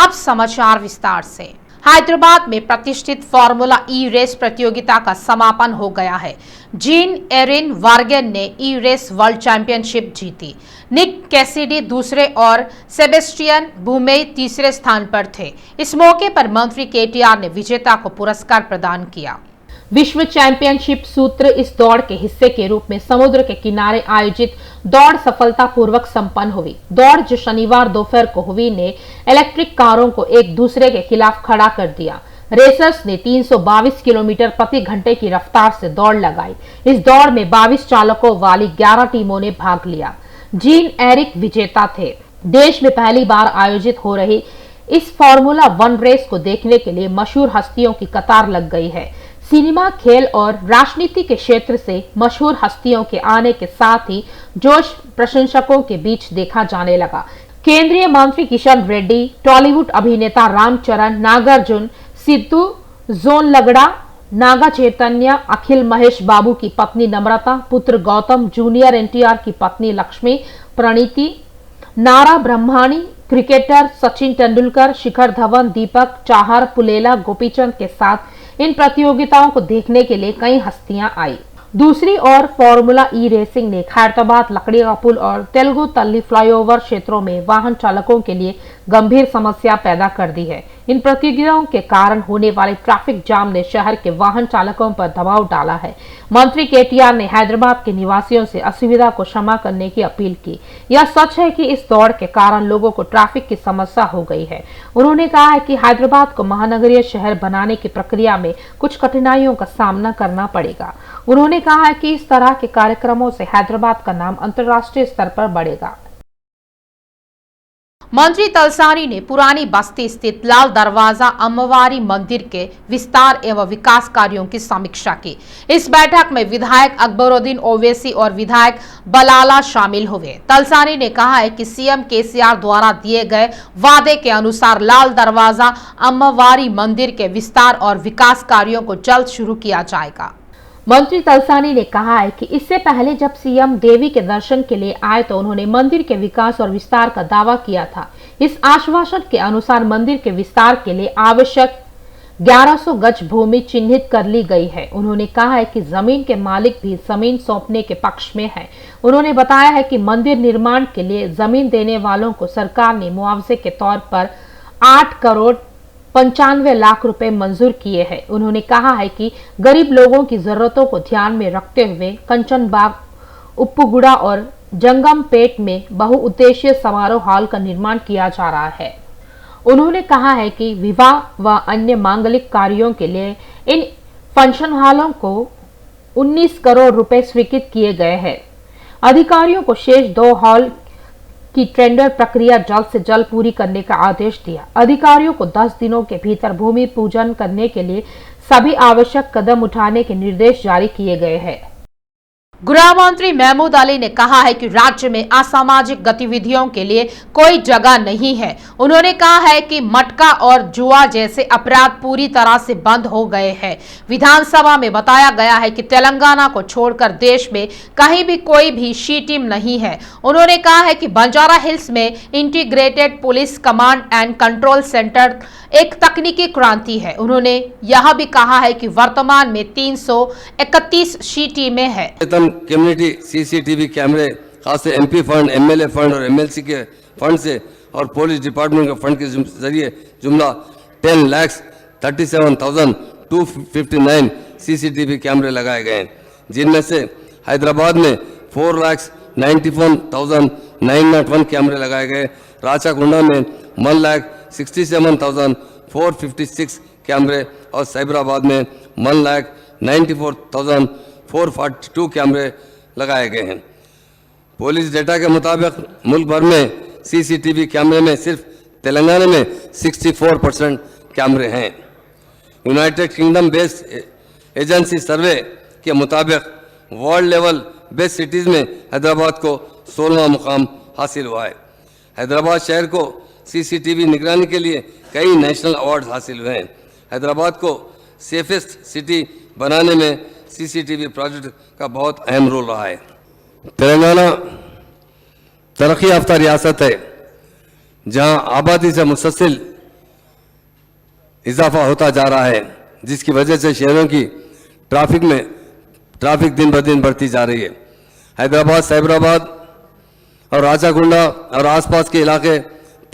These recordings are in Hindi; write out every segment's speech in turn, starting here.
अब समाचार विस्तार से। हैदराबाद में प्रतिष्ठित फार्मूला ई रेस प्रतियोगिता का समापन हो गया है। जीन एरिन वार्गेन ने ई रेस वर्ल्ड चैंपियनशिप जीती। निक कैसिडी दूसरे और सेबेस्टियन बुमेई तीसरे स्थान पर थे। इस मौके पर मंत्री केटीआर ने विजेता को पुरस्कार प्रदान किया। विश्व चैंपियनशिप सूत्र इस दौड़ के हिस्से के रूप में समुद्र के किनारे आयोजित दौड़ सफलतापूर्वक संपन्न हुई। दौड़ जो शनिवार दोपहर को हुई ने इलेक्ट्रिक कारों को एक दूसरे के खिलाफ खड़ा कर दिया। रेसर्स ने 322 किलोमीटर प्रति घंटे की रफ्तार से दौड़ लगाई। इस दौड़ में 22 चालकों वाली 11 टीमों ने भाग लिया। जीन एरिक विजेता थे। देश में पहली बार आयोजित हो रही इस फार्मूला 1 रेस को देखने के लिए मशहूर हस्तियों की कतार लग गई है। सिनेमा, खेल और राजनीति के क्षेत्र से मशहूर हस्तियों के आने के साथ ही जोश प्रशंसकों के बीच देखा जाने लगा। केंद्रीय मंत्री किशन रेड्डी, टॉलीवुड अभिनेता रामचरण, नागार्जुन, सिद्धू जोनलगड़ा, नागा चैतन्य, अखिल महेश बाबू की पत्नी नम्रता, पुत्र गौतम, जूनियर एनटीआर की पत्नी लक्ष्मी, प्रणीति, नारा ब्रह्माणी, क्रिकेटर सचिन तेंदुलकर, शिखर धवन, दीपक चाहर, पुलेला, गोपीचंद के साथ इन प्रतियोगिताओं को देखने के लिए कई हस्तियां आई। दूसरी ओर फार्मूला ई रेसिंग ने खैरताबाद, लकड़िया पुल और तेलुगु तल्ली फ्लाईओवर क्षेत्रों में वाहन चालकों के लिए गंभीर समस्या पैदा कर दी है। इन प्रतियोगिताओं के कारण होने वाले ट्रैफिक जाम ने शहर के वाहन चालकों पर दबाव डाला है। मंत्री केटीआर ने हैदराबाद के निवासियों से असुविधा को क्षमा करने की अपील की। यह सच है कि इस दौड़ के कारण लोगों को ट्रैफिक की समस्या हो गई है। उन्होंने कहा है कि हैदराबाद को महानगरीय शहर बनाने की प्रक्रिया में कुछ कठिनाइयों का सामना करना पड़ेगा। उन्होंने कहा है कि इस तरह के कार्यक्रमों से हैदराबाद का नाम अंतर्राष्ट्रीय स्तर पर बढ़ेगा। मंत्री तलसानी ने पुरानी बस्ती स्थित लाल दरवाजा अम्मवारी मंदिर के विस्तार एवं विकास कार्यों की समीक्षा की। इस बैठक में विधायक अकबरुद्दीन ओवैसी और विधायक बलाला शामिल हुए। तलसानी ने कहा है कि सीएम केसीआर द्वारा दिए गए वादे के अनुसार लाल दरवाजा अम्मवारी मंदिर के विस्तार और विकास कार्यों को जल्द शुरू किया जाएगा। मंत्री तलसानी ने कहा है कि इससे पहले जब सीएम देवी के दर्शन के लिए आए तो उन्होंने मंदिर के विकास और विस्तार का दावा किया था। इस आश्वासन के अनुसार मंदिर के विस्तार के लिए आवश्यक 1100 गज भूमि चिन्हित कर ली गई है। उन्होंने कहा है कि जमीन के मालिक भी जमीन सौंपने के पक्ष में है। उन्होंने बताया है कि मंदिर निर्माण के लिए जमीन देने वालों को सरकार ने मुआवजे के तौर पर 8 करोड़ 95 लाख रुपए मंजूर किए हैं। उन्होंने कहा है कि गरीब लोगों की जरूरतों को ध्यान में रखते हुए कंचनबाग, उप्पुगुड़ा और जंगमपेट में बहुउद्देशीय समारोह हॉल का निर्माण किया जा रहा है। उन्होंने कहा है कि विवाह व अन्य मांगलिक कार्यों के लिए इन फंक्शन हॉलों को 19 करोड़ रुपए स्वीकृत किए गए हैं। अधिकारियों को शेष 2 हॉल की टेंडर प्रक्रिया जल्द से जल्द पूरी करने का आदेश दिया। अधिकारियों को 10 दिनों के भीतर भूमि पूजन करने के लिए सभी आवश्यक कदम उठाने के निर्देश जारी किए गए हैं। गृह मंत्री महमूद अली ने कहा है कि राज्य में असामाजिक गतिविधियों के लिए कोई जगह नहीं है। उन्होंने कहा है कि मटका और जुआ जैसे अपराध पूरी तरह से बंद हो गए हैं। विधानसभा में बताया गया है कि तेलंगाना को छोड़कर देश में कहीं भी कोई भी शी टीम नहीं है। उन्होंने कहा है कि बंजारा हिल्स में integrated police command and control centre एक तकनीकी क्रांति है। उन्होंने यह भी कहा है कि वर्तमान में 331 शी टीमें हैं। कम्युनिटी सीसीटीवी कैमरे खास से एमपी फंड, एमएलए फंड और एमएलसी के फंड से और पुलिस डिपार्टमेंट के फंड के जरिए जुमला 10,37,259 सीसीटीवी कैमरे लगाए गए हैं, जिनमें से हैदराबाद में 4,91,901 कैमरे लगाए गए, राचाकुंडा में 1,67,456 कैमरे और साइबराबाद में 1,94,442 कैमरे लगाए गए हैं। पुलिस डेटा के मुताबिक मुल्क भर में सीसीटीवी कैमरे में सिर्फ तेलंगाना में 64% कैमरे हैं। यूनाइटेड किंगडम बेस्ड एजेंसी सर्वे के मुताबिक वर्ल्ड लेवल बेस्ट सिटीज़ में हैदराबाद को 16वां मुकाम हासिल हुआ है। हैदराबाद शहर को सीसीटीवी निगरानी के लिए कई नेशनल अवार्ड हासिल हुए हैं। हैदराबाद को सेफेस्ट सिटी बनाने में सीसीटीवी प्रोजेक्ट का बहुत अहम रोल रहा है। तेलंगाना तरक्की याफ्ता रियासत है, जहां आबादी से मुस्तसिल इजाफा होता जा रहा है, जिसकी वजह से शहरों की ट्रैफिक दिन ब दिन बढ़ती जा रही है। हैदराबाद, साइबराबाद और राचाकुंडा और आसपास के इलाके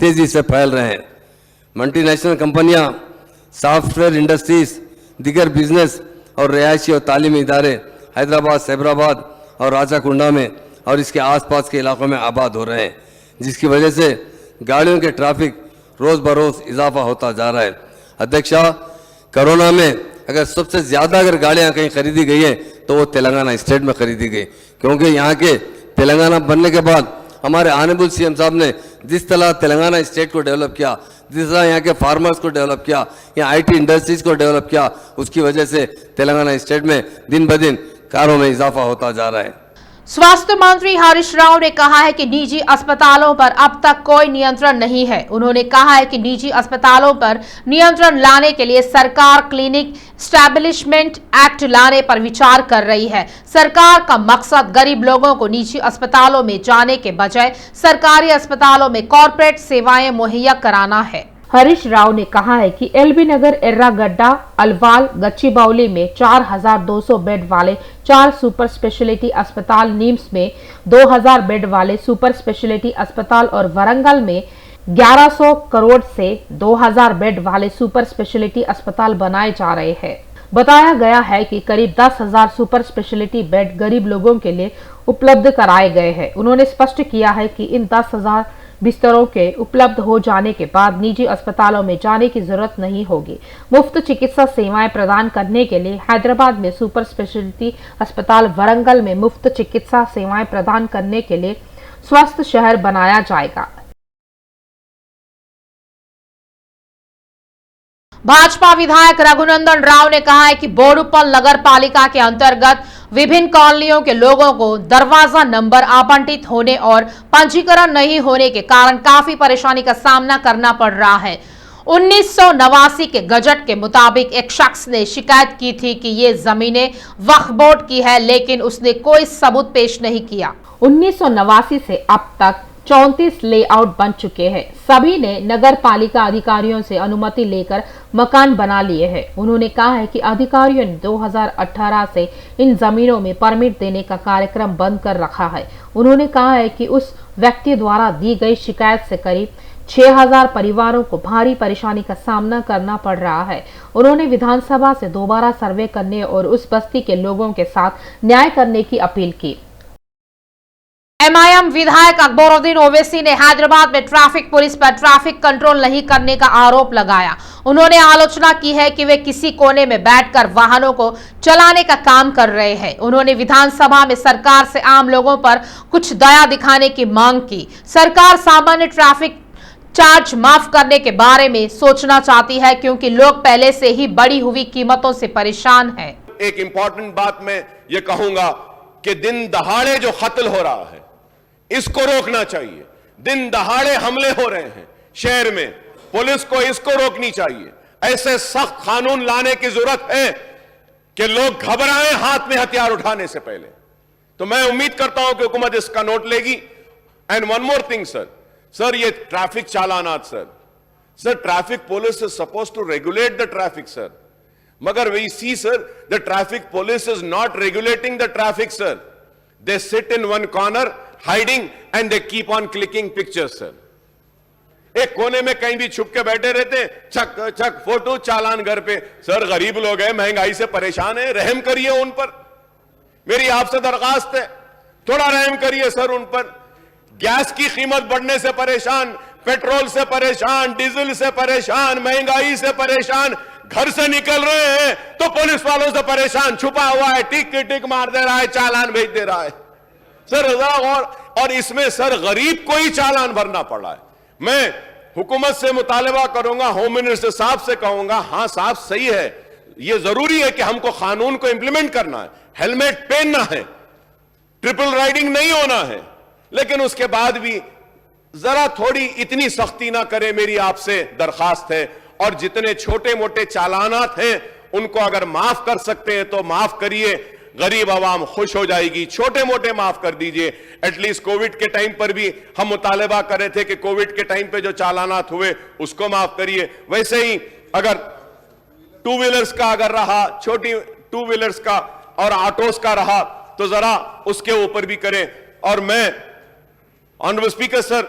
तेजी से फैल रहे हैं। मल्टीनेशनल कंपनियां, सॉफ्टवेयर इंडस्ट्रीज, दीगर बिजनेस और रिहायशी और तालीमी इदारे हैदराबाद, साइबराबाद और राचाकुंडा में और इसके आसपास के इलाकों में आबाद हो रहे हैं, जिसकी वजह से गाड़ियों के ट्रैफिक रोज़ बरोज़ इजाफा होता जा रहा है। अध्यक्षा, कोरोना में अगर सबसे ज़्यादा अगर गाड़ियाँ कहीं खरीदी गई हैं तो वो तेलंगाना स्टेट में खरीदी गई, क्योंकि यहाँ के तेलंगाना बनने के बाद हमारे ऑनरेबल सीएम साहब ने जिस तरह तेलंगाना स्टेट को डेवलप किया, जिस तरह यहाँ के फार्मर्स को डेवलप किया, यहाँ आईटी इंडस्ट्रीज को डेवलप किया, उसकी वजह से तेलंगाना स्टेट में दिन ब दिन कारों में इजाफा होता जा रहा है। स्वास्थ्य मंत्री हरीश राव ने कहा है कि निजी अस्पतालों पर अब तक कोई नियंत्रण नहीं है। उन्होंने कहा है कि निजी अस्पतालों पर नियंत्रण लाने के लिए सरकार क्लिनिक एस्टैब्लिशमेंट एक्ट लाने पर विचार कर रही है। सरकार का मकसद गरीब लोगों को निजी अस्पतालों में जाने के बजाय सरकारी अस्पतालों में कॉर्पोरेट सेवाएं मुहैया कराना है। हरीश राव ने कहा है कि एलबी नगर, एर्रागड्डा, अलवाल, गच्चीबौली में 4200 बेड वाले 4 सुपर स्पेशलिटी अस्पताल, नीम्स में 2000 बेड वाले सुपर स्पेशलिटी अस्पताल और वरंगल में 1100 करोड़ से 2000 बेड वाले सुपर स्पेशलिटी अस्पताल बनाए जा रहे हैं। बताया गया है कि करीब 10,000 सुपर स्पेशलिटी बेड गरीब लोगों के लिए उपलब्ध कराए गए हैं। उन्होंने स्पष्ट किया है कि इन 10,000 बिस्तरों के उपलब्ध हो जाने के बाद निजी अस्पतालों में जाने की जरूरत नहीं होगी। मुफ्त चिकित्सा सेवाएं प्रदान करने के लिए हैदराबाद में सुपर स्पेशलिटी अस्पताल, वरंगल में मुफ्त चिकित्सा सेवाएं प्रदान करने के लिए स्वस्थ शहर बनाया जाएगा। भाजपा विधायक रघुनंदन राव ने कहा है कि बोडुपल नगर पालिका के अंतर्गत विभिन्न कॉलोनियों के लोगों को दरवाजा नंबर आवंटित होने और पंजीकरण नहीं होने के कारण काफी परेशानी का सामना करना पड़ रहा है। 1989 के गजट के मुताबिक एक शख्स ने शिकायत की थी कि ये जमीनें वक्फ बोर्ड की है, लेकिन उसने कोई सबूत पेश नहीं किया। 1989 से अब तक 34 लेआउट बन चुके हैं। सभी ने नगर पालिका अधिकारियों से अनुमति लेकर मकान बना लिए हैं। उन्होंने कहा है कि अधिकारियों ने 2018 से इन जमीनों में परमिट देने का कार्यक्रम बंद कर रखा है। उन्होंने कहा है कि उस व्यक्ति द्वारा दी गई शिकायत से करीब 6000 परिवारों को भारी परेशानी का सामना करना पड़ रहा है। उन्होंने विधानसभा से दोबारा सर्वे करने और उस बस्ती के लोगों के साथ न्याय करने की अपील की। एमआईएम विधायक अकबरुद्दीन ओवैसी ने हैदराबाद में ट्रैफिक पुलिस पर ट्रैफिक कंट्रोल नहीं करने का आरोप लगाया। उन्होंने आलोचना की है कि वे किसी कोने में बैठकर वाहनों को चलाने का काम कर रहे हैं। उन्होंने विधानसभा में सरकार से आम लोगों पर कुछ दया दिखाने की मांग की। सरकार सामान्य ट्रैफिक चार्ज माफ करने के बारे में सोचना चाहती है, क्योंकि लोग पहले से ही बढ़ी हुई कीमतों से परेशान हैं। एक इंपॉर्टेंट बात मैं ये कहूंगा कि दिन दहाड़े जो कत्ल हो रहा है, इसको रोकना चाहिए। दिन दहाड़े हमले हो रहे हैं शहर में, पुलिस को इसको रोकनी चाहिए। ऐसे सख्त कानून लाने की जरूरत है कि लोग घबराएं हाथ में हथियार उठाने से पहले। तो मैं उम्मीद करता हूं कि हुकूमत इसका नोट लेगी। And one more thing sir, ये ट्रैफिक चालानात sir, traffic police is suppose to regulate the traffic sir, मगर we see sir the traffic police is not regulating the traffic sir. They sit in one corner hiding and they keep on clicking pictures sir. एक कोने में कहीं भी छुप के बैठे रहते हैं, छक छक फोटो, चालान घर पे। सर गरीब लोग हैं, महंगाई से परेशान है, रहम करिए उन पर। मेरी आपसे दरखास्त है, थोड़ा रहम करिए सर उन पर। गैस की कीमत बढ़ने से परेशान, पेट्रोल से परेशान, डीजल से परेशान, महंगाई से परेशान, घर से निकल रहे हैं तो पुलिस वालों से परेशान, छुपा हुआ है, टिक की टिक मार दे रहा है, चालान भेज दे रहा है सर। और इसमें सर गरीब को ही चालान भरना पड़ा है। मैं हुकूमत से मुतालबा करूंगा, होम मिनिस्टर साहब से कहूंगा, हां साहब सही है, यह जरूरी है कि हमको कानून को इंप्लीमेंट करना है, हेलमेट पहनना है, ट्रिपल राइडिंग नहीं होना है, लेकिन उसके बाद भी जरा थोड़ी इतनी सख्ती ना करे, मेरी आपसे दरखास्त है। और जितने छोटे मोटे चालानात हैं उनको अगर माफ कर सकते हैं तो माफ करिए, गरीब आवाम खुश हो जाएगी। छोटे मोटे माफ कर दीजिए। एटलीस्ट कोविड के टाइम पर भी हम मुतालबा कर रहे थे कि कोविड के टाइम पे जो चालानात हुए उसको माफ करिए। वैसे ही अगर टू व्हीलर्स का अगर रहा, छोटी टू व्हीलर्स का और ऑटोस का रहा तो जरा उसके ऊपर भी करें। और मैं ऑनरेबल स्पीकर सर,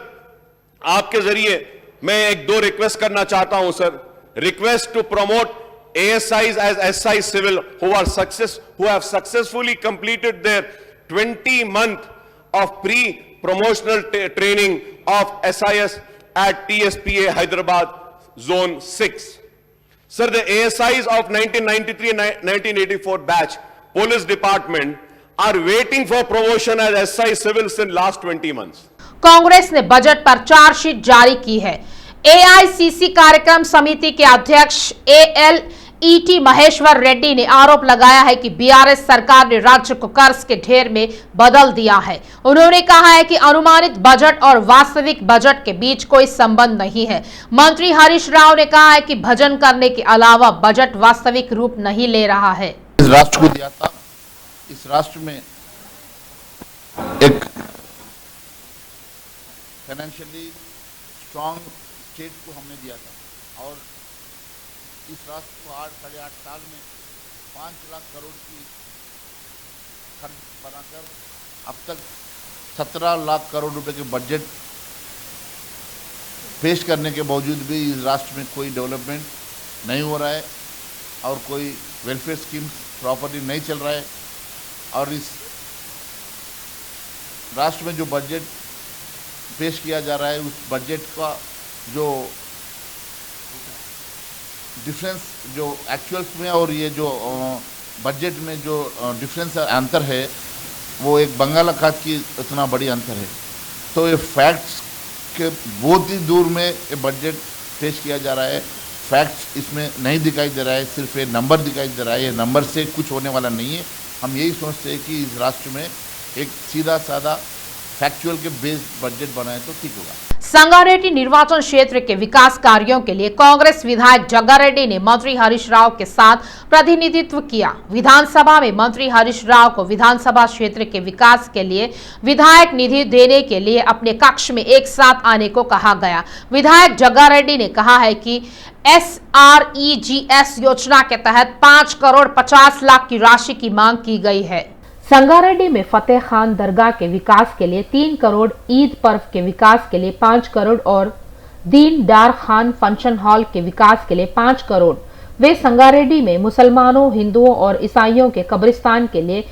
आपके जरिए मैं एक दो रिक्वेस्ट करना चाहता हूं sir. Request to promote ASIs as SI civil who have successfully completed their 20-month of pre-promotional training of SIS at TSPA Hyderabad Zone 6. Sir, the ASIs of 1993 and 1984 batch police department are waiting for promotion as SI civil since last 20 months. Congress ने बजट पर चार्जशीट जारी की है। AICC कार्यक्रम समिति के अध्यक्ष ALET महेश्वर रेड्डी ने आरोप लगाया है कि BRS सरकार ने राज्य को कर्ज के ढेर में बदल दिया है। उन्होंने कहा है कि अनुमानित बजट और वास्तविक बजट के बीच कोई संबंध नहीं है। मंत्री हरीश राव ने कहा है कि भजन करने के अलावा बजट वास्तविक रूप नहीं ले रहा है। इस राष्ट्र को दिया था, इस राष्ट्र में एक फाइनेंशियली स्ट्रांग स्टेट को हमने दिया था और इस राष्ट्र को 8-8.5 साल में 5 लाख करोड़ की खर्च बनाकर अब तक 17 लाख करोड़ रुपए के बजट पेश करने के बावजूद भी इस राष्ट्र में कोई डेवलपमेंट नहीं हो रहा है और कोई वेलफेयर स्कीम्स प्रॉपर्ली नहीं चल रहा है। और इस राष्ट्र में जो बजट पेश किया जा रहा है उस बजट का जो डिफरेंस जो एक्चुअल्स में और ये जो बजट में जो डिफरेंस अंतर है वो एक बंगाल की इतना बड़ी अंतर है। तो ये फैक्ट्स के बहुत ही दूर में ये बजट पेश किया जा रहा है। फैक्ट्स इसमें नहीं दिखाई दे रहा है, सिर्फ ये नंबर दिखाई दे रहा है। ये नंबर से कुछ होने वाला नहीं है। हम यही सोचते हैं कि इस राष्ट्र में एक सीधा साधा फैक्चुअल के बेस्ड बजट बनाए तो ठीक होगा। संगारेड्डी निर्वाचन क्षेत्र के विकास कार्यों के लिए कांग्रेस विधायक जग्गारेड्डी ने मंत्री हरीश राव के साथ प्रतिनिधित्व किया। विधानसभा में मंत्री हरीश राव को विधानसभा क्षेत्र के विकास के लिए विधायक निधि देने के लिए अपने कक्ष में एक साथ आने को कहा गया। विधायक जग्गारेड्डी ने कहा है कि SREGS योजना के तहत 5 करोड़ 50 लाख की राशि की मांग की गई है। संगारेड्डी में फतेह खान दरगाह के विकास के लिए 3 करोड़, ईद पर्व के विकास के लिए 5 करोड़ और दीन डार खान फंक्शन हॉल के विकास के लिए 5 करोड़। वे संगारेड्डी में मुसलमानों, हिंदुओं और ईसाइयों के कब्रिस्तान के लिए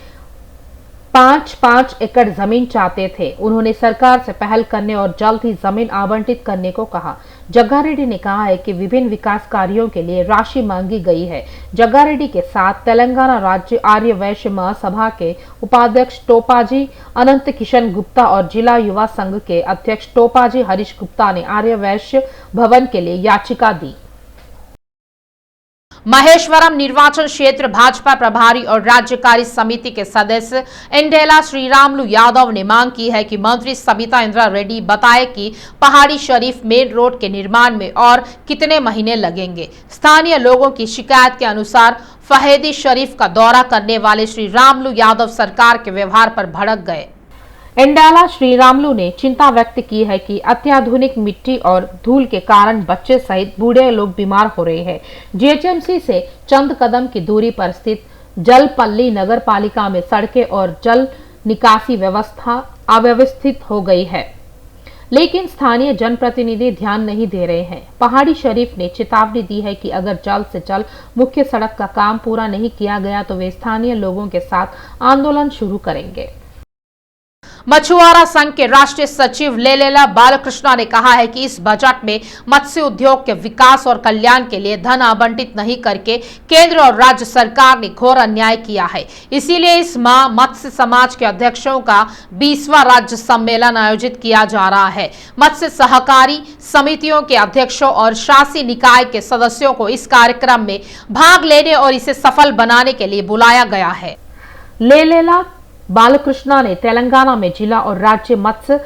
5-5 एकड़ जमीन चाहते थे। उन्होंने सरकार से पहल करने और जल्द ही जमीन आवंटित करने को कहा। जग्गारेड्डी ने कहा है कि विभिन्न विकास कार्यों के लिए राशि मांगी गई है। जग्गारेड्डी के साथ तेलंगाना राज्य आर्य वैश्य महासभा के उपाध्यक्ष टोपाजी अनंत किशन गुप्ता और जिला युवा संघ के अध्यक्ष टोपाजी हरीश गुप्ता ने आर्य वैश्य भवन के लिए याचिका दी। महेश्वरम निर्वाचन क्षेत्र भाजपा प्रभारी और राज्यकारी समिति के सदस्य इंडेला श्रीरामुलु यादव ने मांग की है कि मंत्री सबिता इंद्रा रेड्डी बताए कि पहाड़ी शरीफ मेन रोड के निर्माण में और कितने महीने लगेंगे। स्थानीय लोगों की शिकायत के अनुसार फहेदी शरीफ का दौरा करने वाले श्रीरामुलु यादव सरकार के व्यवहार पर भड़क गए। इंडाला श्रीरामुलु ने चिंता व्यक्त की है कि अत्याधुनिक मिट्टी और धूल के कारण बच्चे सहित बूढ़े लोग बीमार हो रहे हैं। जीएचएमसी से चंद कदम की दूरी पर स्थित जलपल्ली नगर पालिका में सड़कें और जल निकासी व्यवस्था अव्यवस्थित हो गई है, लेकिन स्थानीय जनप्रतिनिधि ध्यान नहीं दे रहे हैं। पहाड़ी शरीफ ने चेतावनी दी है कि अगर जल्द से जल्द मुख्य सड़क का काम पूरा नहीं किया गया तो वे स्थानीय लोगों के साथ आंदोलन शुरू करेंगे। मछुआरा संघ के राष्ट्रीय सचिव लेलेला बालकृष्णा ने कहा है कि इस बजट में मत्स्य उद्योग के विकास और कल्याण के लिए धन आवंटित नहीं करके केंद्र और राज्य सरकार ने घोर अन्याय किया है। इसीलिए इस माह मत्स्य समाज के अध्यक्षों का 20वां राज्य सम्मेलन आयोजित किया जा रहा है। मत्स्य सहकारी समितियों के अध्यक्षों और शासी निकाय के सदस्यों को इस कार्यक्रम में भाग लेने और इसे सफल बनाने के लिए बुलाया गया है। लेलेला बालकृष्णा ने तेलंगाना में जिला और राज्य मत्स्य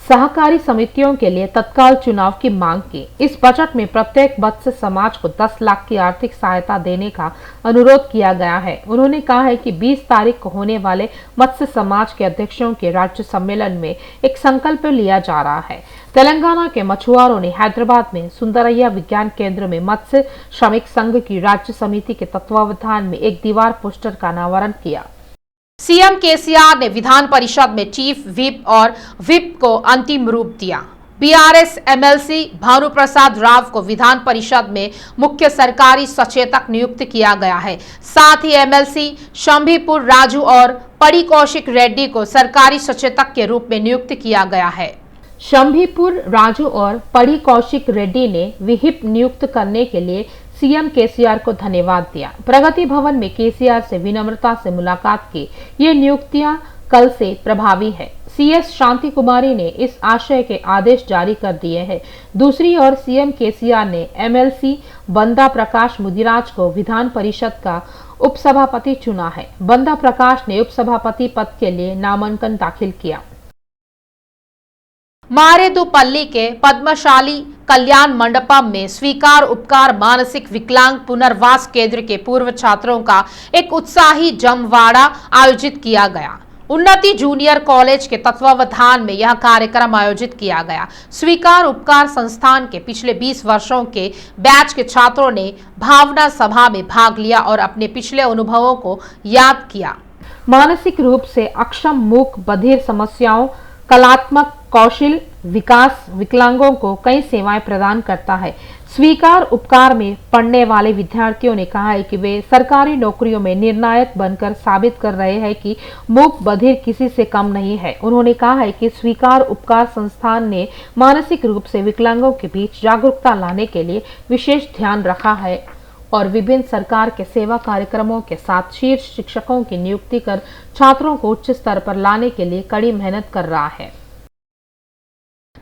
सहकारी समितियों के लिए तत्काल चुनाव की मांग की। इस बजट में प्रत्येक मत्स्य समाज को 10 लाख की आर्थिक सहायता देने का अनुरोध किया गया है। उन्होंने कहा है कि 20 तारीख को होने वाले मत्स्य समाज के अध्यक्षों के राज्य सम्मेलन में एक संकल्प लिया जा रहा है। तेलंगाना के मछुआरों ने हैदराबाद में सुंदरैया विज्ञान केंद्र में मत्स्य श्रमिक संघ की राज्य समिति के तत्वावधान में एक दीवार पोस्टर का अनावरण किया। सीएम केसीआर ने विधान परिषद में चीफ व्हिप और व्हिप को अंतिम रूप दिया। बीआरएस एमएलसी भानु प्रसाद राव को विधान परिषद में मुख्य सरकारी सचेतक नियुक्त किया गया है। साथ ही एमएलसी शंभीपुर राजू और पड़ी कौशिक रेड्डी को सरकारी सचेतक के रूप में नियुक्त किया गया है। शंभीपुर राजू और पड़ी कौशिक रेड्डी ने व्हिप नियुक्त करने के लिए सीएम केसीआर को धन्यवाद दिया। प्रगति भवन में केसीआर से विनम्रता से मुलाकात की। ये नियुक्तियां कल से प्रभावी है। सीएस शांति कुमारी ने इस आशय के आदेश जारी कर दिए हैं। दूसरी ओर सीएम केसीआर ने एमएलसी बंदा प्रकाश मुदिराज को विधान परिषद का उपसभापति चुना है। बंदा प्रकाश ने उपसभापति पद के लिए नामांकन दाखिल किया। मारेदुपल्ली के पद्मशाली कल्याण मंडपम में स्वीकार उपकार मानसिक विकलांग पुनर्वास केंद्र के पूर्व छात्रों का एक उत्साही जमवाड़ा आयोजित किया गया। उन्नति जूनियर कॉलेज के तत्वावधान में यह कार्यक्रम आयोजित किया गया। स्वीकार उपकार संस्थान के पिछले 20 वर्षों के बैच के छात्रों ने भावना सभा में भाग लिया और अपने पिछले अनुभवों को याद किया। मानसिक रूप से अक्षम, मूक, बधिर समस्याओं, कलात्मक कौशल विकास विकलांगों को कई सेवाएं प्रदान करता है। स्वीकार उपकार में पढ़ने वाले विद्यार्थियों ने कहा है कि वे सरकारी नौकरियों में निर्णायक बनकर साबित कर रहे हैं कि मूक बधिर किसी से कम नहीं है। उन्होंने कहा है कि स्वीकार उपकार संस्थान ने मानसिक रूप से विकलांगों के बीच जागरूकता लाने के लिए विशेष ध्यान रखा है और विभिन्न सरकार के सेवा कार्यक्रमों के साथ शीर्ष शिक्षकों की नियुक्ति कर छात्रों को उच्च स्तर पर लाने के लिए कड़ी मेहनत कर रहा है।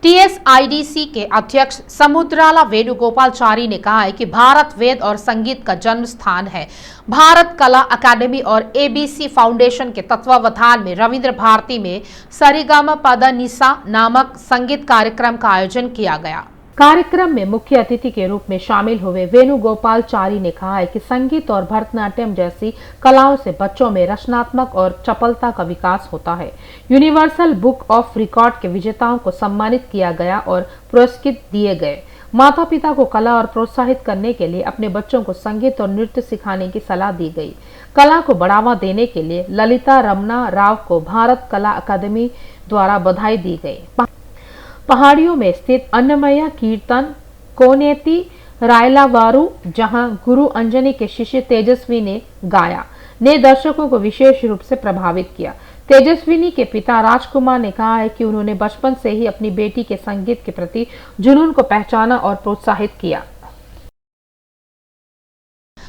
टीएसआईडीसी के अध्यक्ष समुद्राला वेणुगोपालचारी ने कहा है कि भारत वेद और संगीत का जन्म स्थान है। भारत कला अकादमी और एबीसी फाउंडेशन के तत्वावधान में रविंद्र भारती में सरिगम पदनिसा नामक संगीत कार्यक्रम का आयोजन किया गया। कार्यक्रम में मुख्य अतिथि के रूप में शामिल हुए वेणुगोपालचारी ने कहा है कि संगीत और भरतनाट्यम जैसी कलाओं से बच्चों में रचनात्मक और चपलता का विकास होता है। यूनिवर्सल बुक ऑफ रिकॉर्ड के विजेताओं को सम्मानित किया गया और पुरस्कृत दिए गए। माता पिता को कला और प्रोत्साहित करने के लिए अपने बच्चों को संगीत और नृत्य सिखाने की सलाह दी गई। कला को बढ़ावा देने के लिए ललिता रमना राव को भारत कला अकादमी द्वारा बधाई दी गई। पहाड़ियों में स्थित अन्नमया कीर्तन कोनेती रायलावारू, जहां गुरु अंजनी के शिष्य तेजस्वी ने गाया, ने दर्शकों को विशेष रूप से प्रभावित किया। तेजस्विनी के पिता राजकुमार ने कहा है कि उन्होंने बचपन से ही अपनी बेटी के संगीत के प्रति जुनून को पहचाना और प्रोत्साहित किया।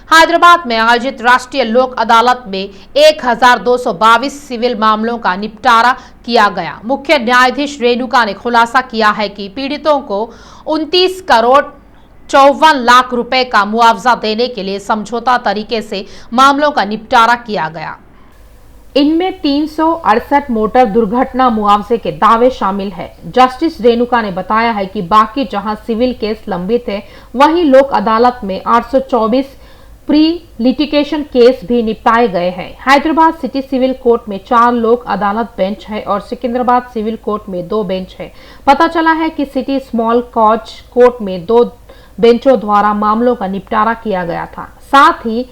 हैदराबाद में आयोजित राष्ट्रीय लोक अदालत में 1222 सिविल मामलों का निपटारा किया गया। मुख्य न्यायाधीश रेणुका ने खुलासा किया है कि पीड़ितों को 29 करोड़ 54 लाख रुपए का मुआवजा देने के लिए समझौता तरीके से मामलों का निपटारा किया गया। इनमें 368 मोटर दुर्घटना मुआवजे के दावे शामिल है। जस्टिस रेणुका ने बताया है कि बाकी जहां सिविल केस लंबित है, वहीं लोक अदालत में 824 प्री लिटिगेशन केस भी निपटाए गए हैं। हैदराबाद सिटी सिविल कोर्ट में 4 लोक अदालत बेंच है और सिकंदराबाद सिविल कोर्ट में 2 बेंच है। पता चला है कि सिटी स्मॉल कॉज कोर्ट में 2 बेंचों द्वारा मामलों का निपटारा किया गया था। साथ ही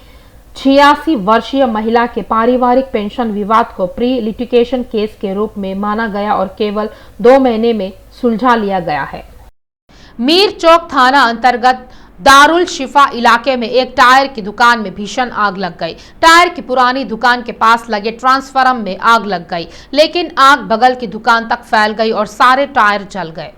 86 वर्षीय महिला के पारिवारिक पेंशन विवाद को प्री लिटिगेशन केस के रूप में माना गया और केवल 2 महीने में सुलझा लिया गया है। मीर चौक थाना अंतर्गत दारुल शिफा इलाके में एक टायर की दुकान में भीषण आग लग गई। टायर की पुरानी दुकान के पास लगे ट्रांसफार्मर में आग लग गई, लेकिन आग बगल की दुकान तक फैल गई और सारे टायर जल गए।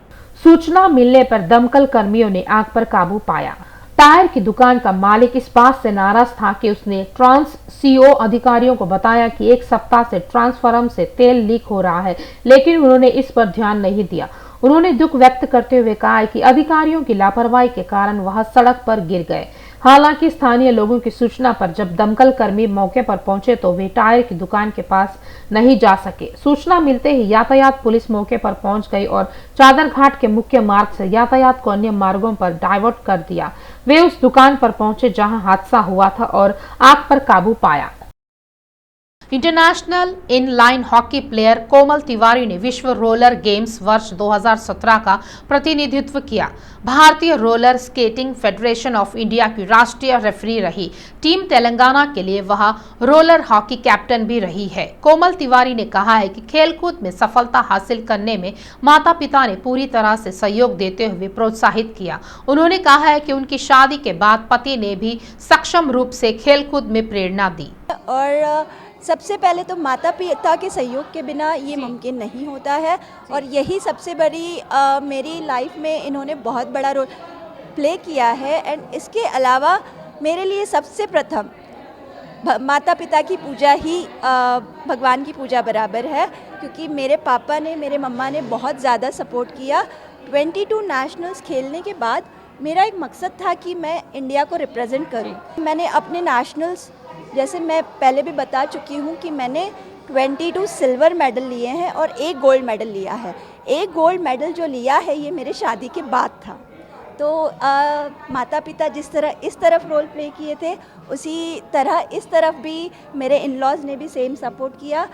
सूचना मिलने पर दमकल कर्मियों ने आग पर काबू पाया। टायर की दुकान का मालिक इस बात से नाराज था कि उसने ट्रांस सीओ अधिकारियों को बताया कि 1 सप्ताह से ट्रांसफार्मर से तेल लीक हो रहा है, लेकिन उन्होंने इस पर ध्यान नहीं दिया। उन्होंने दुख व्यक्त करते हुए कहा कि अधिकारियों की लापरवाही के कारण वह सड़क पर गिर गए। हालांकि स्थानीय लोगों की सूचना पर जब दमकल कर्मी मौके पर पहुंचे तो वे टायर की दुकान के पास नहीं जा सके। सूचना मिलते ही यातायात पुलिस मौके पर पहुंच गई और चादरघाट के मुख्य मार्ग से यातायात को अन्य मार्गों पर डाइवर्ट कर दिया। वे उस दुकान पर पहुंचे जहां हादसा हुआ था और आग पर काबू पाया। इंटरनेशनल इनलाइन हॉकी प्लेयर कोमल तिवारी ने विश्व रोलर गेम्स वर्ष 2017 का प्रतिनिधित्व किया। भारतीय roller skating federation of India की राष्ट्रीय रेफरी रही। टीम तेलंगाना के लिए वह रोलर हॉकी कैप्टन भी रही है। कोमल तिवारी ने कहा है कि खेलकूद में सफलता हासिल करने में माता पिता ने पूरी तरह से सहयोग देते हुए प्रोत्साहित किया। उन्होंने कहा है कि उनकी शादी के बाद पति ने भी सक्षम रूप से खेलकूद में प्रेरणा दी। और सबसे पहले तो माता पिता के सहयोग के बिना ये मुमकिन नहीं होता है और यही सबसे बड़ी मेरी लाइफ में इन्होंने बहुत बड़ा रोल प्ले किया है। एंड इसके अलावा मेरे लिए सबसे प्रथम माता पिता की पूजा ही भगवान की पूजा बराबर है, क्योंकि मेरे पापा ने, मेरे मम्मा ने बहुत ज़्यादा सपोर्ट किया। 22 नेशनल्स खेलने के बाद मेरा एक मकसद था कि मैं इंडिया को रिप्रेजेंट करूं। मैंने अपने नेशनल्स, जैसे मैं पहले भी बता चुकी हूँ कि मैंने 22 सिल्वर मेडल लिए हैं और 1 गोल्ड मेडल लिया है। 1 गोल्ड मेडल जो लिया है ये मेरे शादी के बाद था। तो माता पिता जिस तरह इस तरफ रोल प्ले किए थे, उसी तरह इस तरफ भी मेरे इन लॉज ने भी सेम सपोर्ट किया।